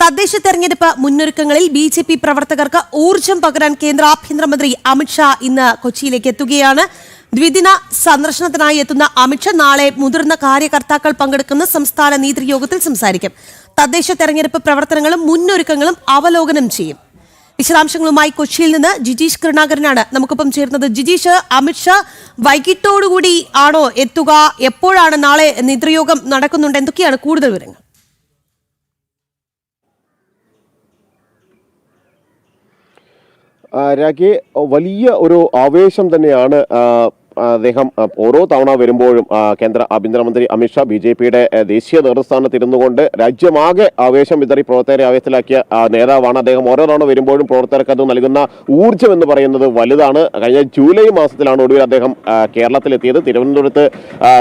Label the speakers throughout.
Speaker 1: തദ്ദേശ തെരഞ്ഞെടുപ്പ് മുന്നൊരുക്കങ്ങളിൽ ബി.ജെ.പി. പ്രവർത്തകർക്ക് ഊർജ്ജം പകരാൻ കേന്ദ്ര ആഭ്യന്തരമന്ത്രി അമിത്ഷാ ഇന്ന് കൊച്ചിയിലേക്ക് എത്തുകയാണ്. ദ്വിദിന സന്ദർശനത്തിനായി എത്തുന്ന അമിത്ഷാ നാളെ മുതിർന്ന കാര്യകർത്താക്കൾ പങ്കെടുക്കുന്ന സംസ്ഥാന നേതൃയോഗത്തിൽ സംസാരിക്കും. തദ്ദേശ തെരഞ്ഞെടുപ്പ് പ്രവർത്തനങ്ങളും മുന്നൊരുക്കങ്ങളും അവലോകനം ചെയ്യും. വിശദാംശങ്ങളുമായി കൊച്ചിയിൽ നിന്ന് ജിജീഷ് കരുണാകരനാണ് നമുക്കൊപ്പം ചേർന്നത്. ജിജീഷ്, അമിത്ഷാ വൈകിട്ടോടുകൂടി ആണോ എത്തുക? എപ്പോഴാണ് നാളെ നേതൃയോഗം നടക്കുന്നുണ്ട്? എന്തൊക്കെയാണ് കൂടുതൽ വിവരങ്ങൾ?
Speaker 2: രാഖി, വലിയ ഒരു ആവേശം തന്നെയാണ് അദ്ദേഹം ഓരോ തവണ വരുമ്പോഴും കേന്ദ്ര ആഭ്യന്തരമന്ത്രി അമിത്ഷാ ബി.ജെ.പിയുടെ ദേശീയ നേതൃസ്ഥാനത്ത് ഇരുന്നുകൊണ്ട് രാജ്യമാകെ ആവേശം വിതറി പ്രവർത്തകരെ ആവേശത്തിലാക്കിയ നേതാവാണ് അദ്ദേഹം. ഓരോ തവണ വരുമ്പോഴും പ്രവർത്തകർക്ക് അത് നൽകുന്ന ഊർജ്ജം എന്ന് പറയുന്നത് വലുതാണ്. കഴിഞ്ഞ ജൂലൈ മാസത്തിലാണ് ഒടുവിൽ അദ്ദേഹം കേരളത്തിലെത്തിയത്. തിരുവനന്തപുരത്ത്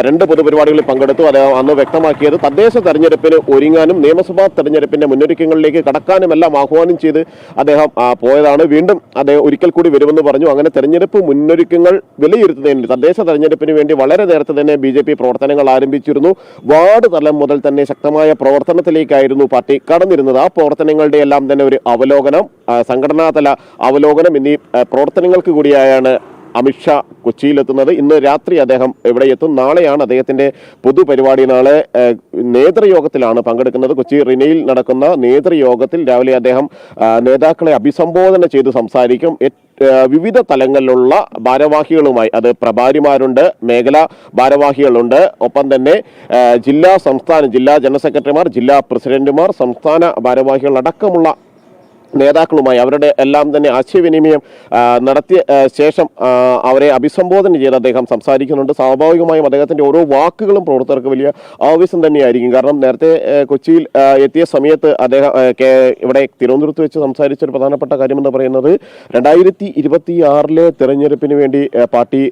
Speaker 2: 2 പൊതുപരിപാടികളിൽ പങ്കെടുത്തു. അദ്ദേഹം അന്ന് വ്യക്തമാക്കിയത് തദ്ദേശ തെരഞ്ഞെടുപ്പിന് ഒരുങ്ങാനും നിയമസഭാ തെരഞ്ഞെടുപ്പിന്റെ മുന്നൊരുക്കങ്ങളിലേക്ക് കടക്കാനുമെല്ലാം ആഹ്വാനം ചെയ്ത് അദ്ദേഹം പോയതാണ്. വീണ്ടും അദ്ദേഹം ഒരിക്കൽ കൂടി വരുമെന്ന് പറഞ്ഞു. അങ്ങനെ തെരഞ്ഞെടുപ്പ് മുന്നൊരുക്കങ്ങൾ വിലയിരുത്തുന്നതിന് തദ്ദേശ തെരഞ്ഞെടുപ്പിന് വേണ്ടി വളരെ നേരത്തെ തന്നെ ബി.ജെ.പി. പ്രവർത്തനങ്ങൾ ആരംഭിച്ചിരുന്നു. വാർഡ് തലം മുതൽ തന്നെ ശക്തമായ പ്രവർത്തനത്തിലേക്കായിരുന്നു പാർട്ടി കടന്നിരുന്നത്. ആ പ്രവർത്തനങ്ങളുടെ എല്ലാം തന്നെ ഒരു അവലോകനം, സംഘടനാതല അവലോകനം എന്നീ പ്രവർത്തനങ്ങൾക്ക് കൂടിയായാണ് അമിത്ഷാ കൊച്ചിയിലെത്തുന്നത്. ഇന്ന് രാത്രി അദ്ദേഹം ഇവിടെ എത്തും. നാളെയാണ് അദ്ദേഹത്തിന്റെ പൊതുപരിപാടി. നാളെ നേതൃയോഗത്തിലാണ് പങ്കെടുക്കുന്നത്. കൊച്ചി റിനയിൽ നടക്കുന്ന നേതൃയോഗത്തിൽ രാവിലെ അദ്ദേഹം നേതാക്കളെ അഭിസംബോധന ചെയ്ത് സംസാരിക്കും. വിവിധ തലങ്ങളിലുള്ള ഭാരവാഹികളുമായി, അത് പ്രഭാരിമാരുണ്ട്, മേഖലാ ഭാരവാഹികളുണ്ട്, ഒപ്പം തന്നെ ജില്ലാ ജനറൽ സെക്രട്ടറിമാർ, ജില്ലാ പ്രസിഡന്റുമാർ, സംസ്ഥാന ഭാരവാഹികൾ അടക്കമുള്ള നേതാക്കളുമായി അവരുടെ എല്ലാം തന്നെ ആശയവിനിമയം നടത്തിയ ശേഷം അവരെ അഭിസംബോധന ചെയ്ത് അദ്ദേഹം സംസാരിക്കുന്നുണ്ട്. സ്വാഭാവികമായും അദ്ദേഹത്തിന്റെ ഓരോ വാക്കുകളും പ്രവർത്തകർക്ക് വലിയ ആവേശം തന്നെയായിരിക്കും. കാരണം നേരത്തെ കൊച്ചിയിൽ എത്തിയ സമയത്ത് അദ്ദേഹം ഇവിടെ തിരുവനന്തപുരത്ത് വെച്ച് സംസാരിച്ച ഒരു പ്രധാനപ്പെട്ട കാര്യമെന്ന് പറയുന്നത് 2026 തെരഞ്ഞെടുപ്പിന് വേണ്ടി പാർട്ടി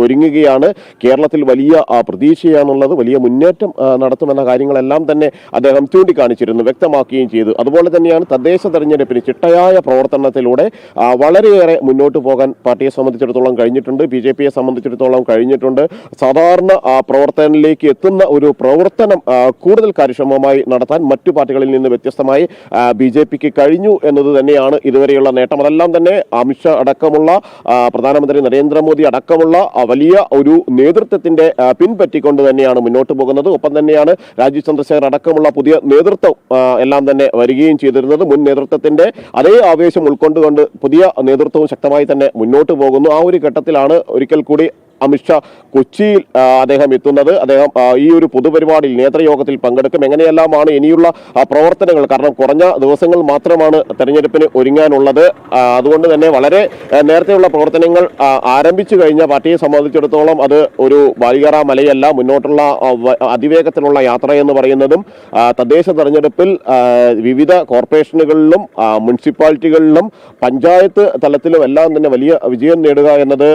Speaker 2: ഒരുങ്ങുകയാണ്. കേരളത്തിൽ വലിയ പ്രതീക്ഷയാണുള്ളത്, വലിയ മുന്നേറ്റം നടത്തുമെന്ന കാര്യങ്ങളെല്ലാം തന്നെ അദ്ദേഹം ചൂണ്ടിക്കാണിച്ചിരുന്നു, വ്യക്തമാക്കുകയും ചെയ്തു. അതുപോലെ തന്നെയാണ് തദ്ദേശ തെരഞ്ഞെടുപ്പിന് ചിട്ടയായ പ്രവർത്തനത്തിലൂടെ വളരെയേറെ മുന്നോട്ട് പോകാൻ പാർട്ടിയെ സംബന്ധിച്ചിടത്തോളം കഴിഞ്ഞിട്ടുണ്ട്, ബി.ജെ.പിയെ സംബന്ധിച്ചിടത്തോളം കഴിഞ്ഞിട്ടുണ്ട്. സാധാരണ പ്രവർത്തനത്തിലേക്ക് എത്തുന്ന ഒരു പ്രവർത്തനം കൂടുതൽ കാര്യക്ഷമമായി നടത്താൻ മറ്റു പാർട്ടികളിൽ നിന്ന് വ്യത്യസ്തമായി ബി.ജെ.പിക്ക് കഴിഞ്ഞു എന്നത് തന്നെയാണ് ഇതുവരെയുള്ള നേട്ടം. അതെല്ലാം തന്നെ അമിത്ഷാ അടക്കമുള്ള, പ്രധാനമന്ത്രി നരേന്ദ്രമോദി അടക്കമുള്ള വലിയ ഒരു നേതൃത്വത്തിന്റെ പിൻപറ്റിക്കൊണ്ട് തന്നെയാണ് മുന്നോട്ട് പോകുന്നത്. ഒപ്പം തന്നെയാണ് രാജീവ് ചന്ദ്രശേഖർ അടക്കമുള്ള പുതിയ നേതൃത്വം എല്ലാം തന്നെ വരികയും ചെയ്തിരുന്നത്. മുൻ നേതൃത്വത്തിന്റെ അതേ ആവേശം ഉൾക്കൊണ്ടുകൊണ്ട് പുതിയ നേതൃത്വവും ശക്തമായി തന്നെ മുന്നോട്ട് പോകുന്നു. ആ ഒരു ഘട്ടത്തിലാണ് ഒരിക്കൽ കൂടി അമിത്ഷാ കൊച്ചിയിൽ അദ്ദേഹം എത്തുന്നത്. അദ്ദേഹം ഈ ഒരു പൊതുപരിപാടിയിൽ നേതൃയോഗത്തിൽ പങ്കെടുക്കും. എങ്ങനെയെല്ലാമാണ് ഇനിയുള്ള പ്രവർത്തനങ്ങൾ, കാരണം കുറഞ്ഞ ദിവസങ്ങൾ മാത്രമാണ് തെരഞ്ഞെടുപ്പിന് ഒരുങ്ങാനുള്ളത്. അതുകൊണ്ട് തന്നെ വളരെ നേരത്തെയുള്ള പ്രവർത്തനങ്ങൾ ആരംഭിച്ചു കഴിഞ്ഞ പാർട്ടിയെ സംബന്ധിച്ചിടത്തോളം അത് ഒരു ബാലികറ മലയല്ല. മുന്നോട്ടുള്ള അതിവേഗത്തിലുള്ള യാത്ര എന്ന് പറയുന്നതും തദ്ദേശ തെരഞ്ഞെടുപ്പിൽ വിവിധ കോർപ്പറേഷനുകളിലും മുനിസിപ്പാലിറ്റികളിലും പഞ്ചായത്ത് തലത്തിലും എല്ലാം തന്നെ വലിയ വിജയം നേടുക എന്നത്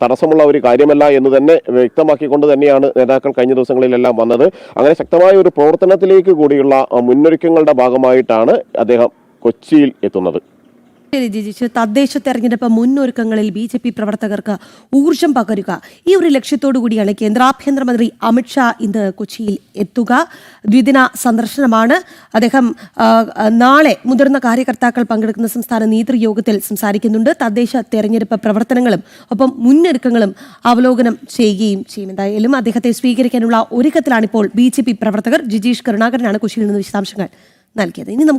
Speaker 2: തടസ്സമുള്ള ഒരു കാര്യമല്ല എന്ന് തന്നെ വ്യക്തമാക്കിക്കൊണ്ട് തന്നെയാണ് നേതാക്കൾ കഴിഞ്ഞ ദിവസങ്ങളിലെല്ലാം വന്നത്. അങ്ങനെ ശക്തമായ ഒരു പ്രവർത്തനത്തിലേക്ക് കൂടിയുള്ള മുന്നൊരുക്കങ്ങളുടെ ഭാഗമായിട്ടാണ് അദ്ദേഹം കൊച്ചിയിൽ എത്തുന്നത്.
Speaker 1: തദ്ദേശ തെരഞ്ഞെടുപ്പ് മുന്നൊരുക്കങ്ങളിൽ ബി.ജെ.പി. പ്രവർത്തകർക്ക് ഊർജ്ജം പകരുക, ഈ ഒരു ലക്ഷ്യത്തോടു കൂടിയാണ് കേന്ദ്ര ആഭ്യന്തരമന്ത്രി അമിത്ഷാ ഇന്ന് കൊച്ചിയിൽ എത്തുക. ദ്വിദിന സന്ദർശനമാണ്. അദ്ദേഹം നാളെ മുതിർന്ന കാര്യകർത്താക്കൾ പങ്കെടുക്കുന്ന സംസ്ഥാന നേതൃയോഗത്തിൽ സംസാരിക്കുന്നുണ്ട്. തദ്ദേശ തെരഞ്ഞെടുപ്പ് പ്രവർത്തനങ്ങളും ഒപ്പം മുന്നൊരുക്കങ്ങളും അവലോകനം ചെയ്യുകയും ചെയ്യും. എന്തായാലും അദ്ദേഹത്തെ സ്വീകരിക്കാനുള്ള ഒരുക്കത്തിലാണിപ്പോൾ ബി.ജെ.പി. പ്രവർത്തകർ. ജിജീഷ് കരുണാകരനാണ് കൊച്ചിയിൽ നിന്ന് വിശദാംശങ്ങൾ നൽകിയത്. ഇനി നമുക്ക്